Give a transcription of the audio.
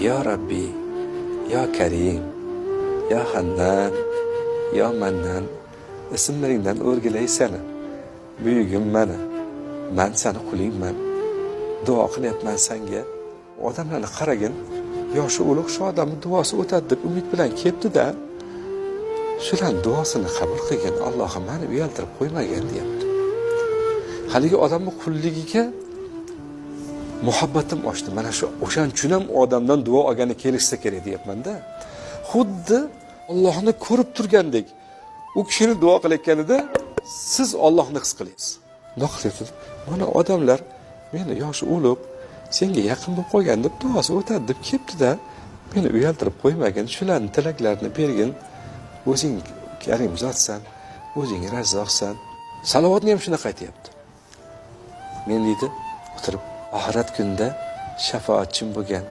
Ya Rabbi, Ya Karim, Ya Hannan, Ya Mannan ismlaringdan o'rgilay seni. Buyugim mana. Men seni qulingman. Duo qilyapman senga. Odamlarni qaragin, yoshi ulug' shu odamning duosi o'tadi deb umid bilan kelibdi-da. Shularning duosini qabul qilgan Allohim meni uyaltirib qo'ymagan deyapti. Haligi odamning qulligiga muhabbatim oshdi. Mana shu o'shan uchun ham odamdan duo olgani kelishsa kerak deyapman-da. Xuddi Allohni ko'rib turgandek u kishini duo qilayotganida siz Allohni his qilyapsiz. Nima qilyapsiz? Mana odamlar meni yoshi ulug' senga yaqin bo'lib qolgan deb duosi o'tadi deb kelibdi-da, meni uyaltirib qo'ymagin, shularning tilaklarini bergin. O'zing Karim zotsan, o'zing Razzoqsan. Salovatni ham shunaqa aytayapti. Men deydi, o'tirib oxirat kunida shafoatchim bo'lgan